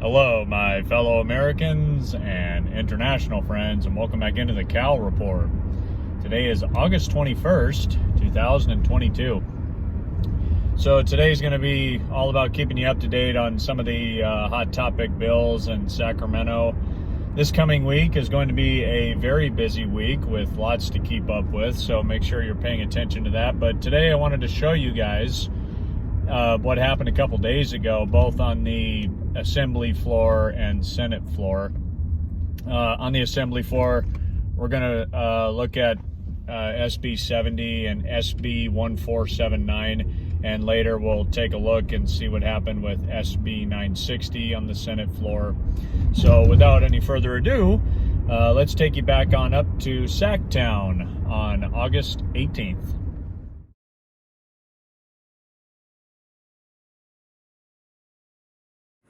Hello, my fellow Americans and international friends, and welcome back into the Cal Report. Today is August 21st, 2022. So today is going to be all about keeping you up to date on some of the hot topic bills in Sacramento. This coming week is going to be a very busy week with lots to keep up with, so make sure you're paying attention to that. But today I wanted to show you guys what happened a couple days ago, both on the Assembly floor and Senate floor. On the Assembly floor, we're going to look at SB 70 and SB 1479, and later we'll take a look and see what happened with SB 960 on the Senate floor. So without any further ado, let's take you back on up to Sacktown on August 18th.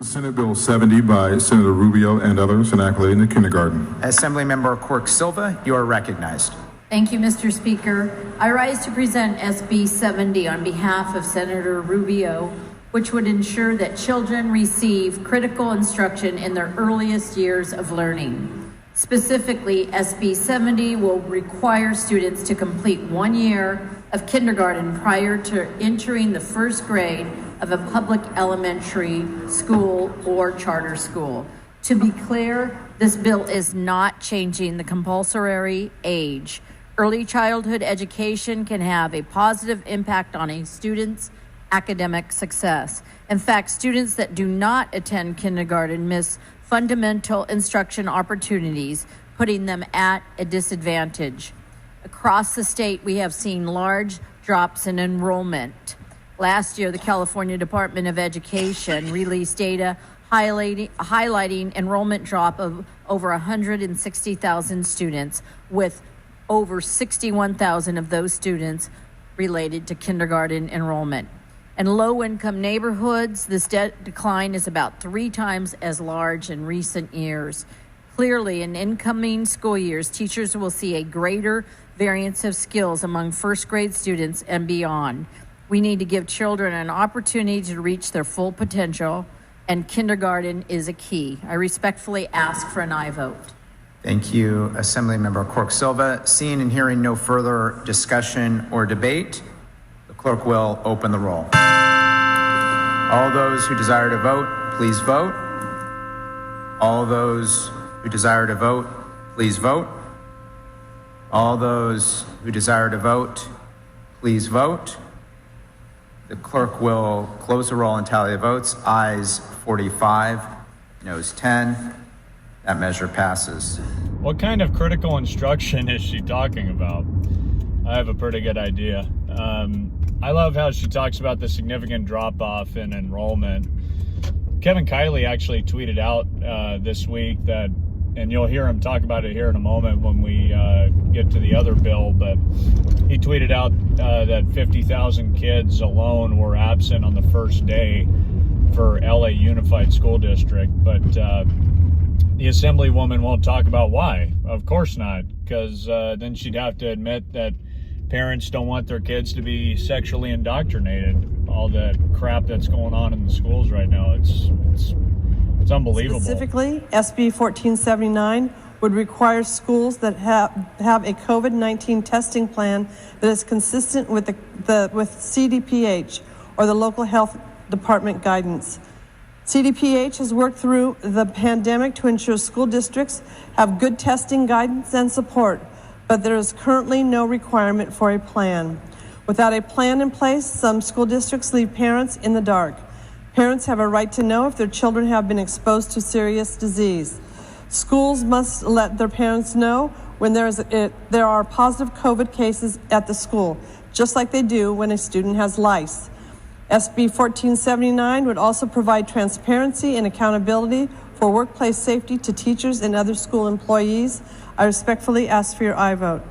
Senate Bill 70 by Senator Rubio and others, an accolade in the kindergarten. Assemblymember Quirk-Silva, you are recognized. Thank you, Mr. Speaker. I rise to present SB 70 on behalf of Senator Rubio, which would ensure that children receive critical instruction in their earliest years of learning. Specifically, SB 70 will require students to complete 1 year of kindergarten prior to entering the first grade of a public elementary school or charter school. To be clear, this bill is not changing the compulsory age. Early childhood education can have a positive impact on a student's academic success. In fact, students that do not attend kindergarten miss fundamental instruction opportunities, putting them at a disadvantage. Across the state, we have seen large drops in enrollment. Last year, the California Department of Education released data highlighting enrollment drop of over 160,000 students, with over 61,000 of those students related to kindergarten enrollment. In low-income neighborhoods, this decline is about 3 times as large in recent years. Clearly, in incoming school years, teachers will see a greater variance of skills among first-grade students and beyond. We need to give children an opportunity to reach their full potential, and kindergarten is a key. I respectfully ask for an aye vote. Thank you, Assemblymember Quirk-Silva. Seeing and hearing no further discussion or debate, the clerk will open the roll. All those who desire to vote, please vote. All those who desire to vote, please vote. All those who desire to vote, please vote. The clerk will close the roll and tally the votes. Ayes 45, noes 10. That measure passes. What kind of critical instruction is she talking about? I have a pretty good idea. I love how she talks about the significant drop-off in enrollment. Kevin Kiley actually tweeted out this week that, and you'll hear him talk about it here in a moment when we get to the other bill, but he tweeted out that 50,000 kids alone were absent on the first day for LA Unified School District. But the Assemblywoman won't talk about why. Of course not, because then she'd have to admit that parents don't want their kids to be sexually indoctrinated. All the crap that's going on in the schools right now, it's unbelievable. Specifically, SB 1479 would require schools that have a COVID-19 testing plan that is consistent with with CDPH or the local health department guidance. CDPH has worked through the pandemic to ensure school districts have good testing guidance and support, but there is currently no requirement for a plan. Without a plan in place, some school districts leave parents in the dark. Parents have a right to know if their children have been exposed to serious disease. Schools must let their parents know when there are positive COVID cases at the school, just like they do when a student has lice. SB 1479 would also provide transparency and accountability for workplace safety to teachers and other school employees. I respectfully ask for your aye vote.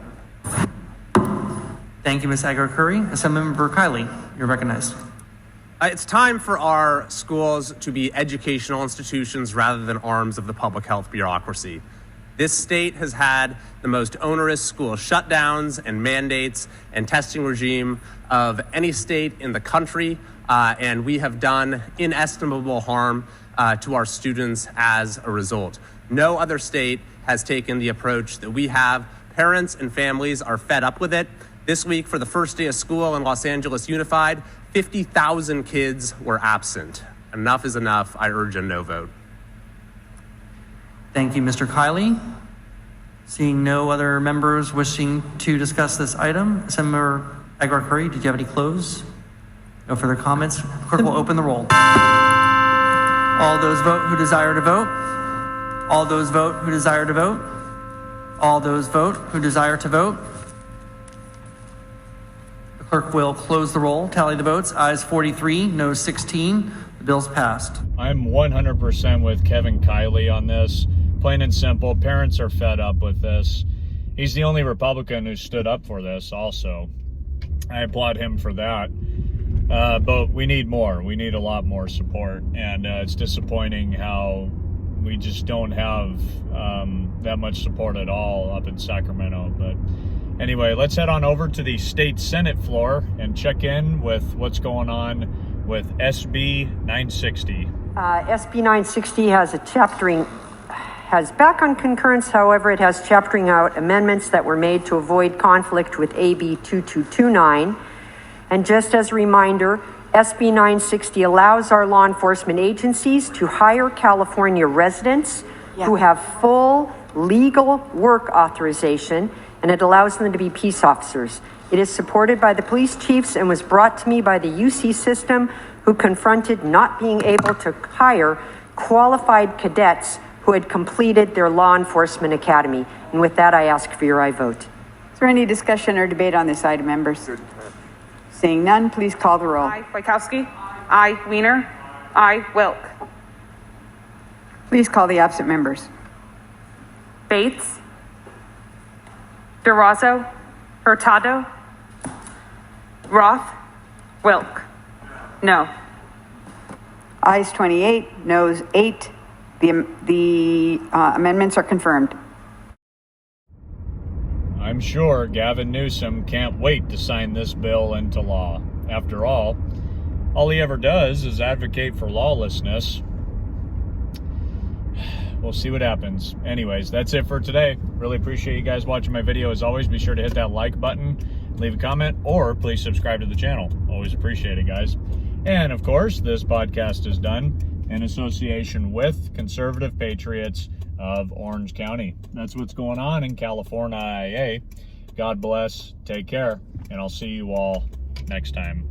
Thank you, Ms. Agar-Curry. Assemblymember Kiley, you're recognized. It's time for our schools to be educational institutions rather than arms of the public health bureaucracy. This state has had the most onerous school shutdowns and mandates and testing regime of any state in the country, and we have done inestimable harm to our students as a result. No other state has taken the approach that we have. Parents and families are fed up with it. This week, for the first day of school in Los Angeles Unified, 50,000 kids were absent. Enough is enough. I urge a no vote. Thank you, Mr. Kiley. Seeing no other members wishing to discuss this item, Assemblymember Aguilar-Curry, did you have any close? No further comments. Clerk will open the roll. All those vote who desire to vote. All those vote who desire to vote. All those vote who desire to vote. The clerk will close the roll, tally the votes. Ayes 43, noes 16. The bill's passed. I'm 100% with Kevin Kiley on this. Plain and simple, parents are fed up with this. He's the only Republican who stood up for this also. I applaud him for that. But we need more. We need a lot more support. And it's disappointing how we just don't have that much support at all up in Sacramento. But anyway, let's head on over to the state Senate floor and check in with what's going on with SB 960. SB 960 has back on concurrence. However, it has chaptering out amendments that were made to avoid conflict with AB 2229. And just as a reminder, SB 960 allows our law enforcement agencies to hire California residents who have full legal work authorization, and it allows them to be peace officers. It is supported by the police chiefs and was brought to me by the UC system, who confronted not being able to hire qualified cadets who had completed their law enforcement academy. And with that, I ask for your aye vote. Is there any discussion or debate on this item, members? Seeing none, please call the roll. Aye. Wachowski. Aye. Wiener. Aye. Wilk. Please call the absent members. Bates. Durazo. Hurtado. Roth. Wilk. No. Ayes 28, noes 8. The amendments are confirmed. I'm sure Gavin Newsom can't wait to sign this bill into law. After all he ever does is advocate for lawlessness. We'll see what happens. Anyways, that's it for today. Really appreciate you guys watching my video. As always, be sure to hit that like button, leave a comment, or please subscribe to the channel. Always appreciate it, guys. And of course, this podcast is done in association with Conservative Patriots of Orange County. That's what's going on in California. God bless, take care, and I'll see you all next time.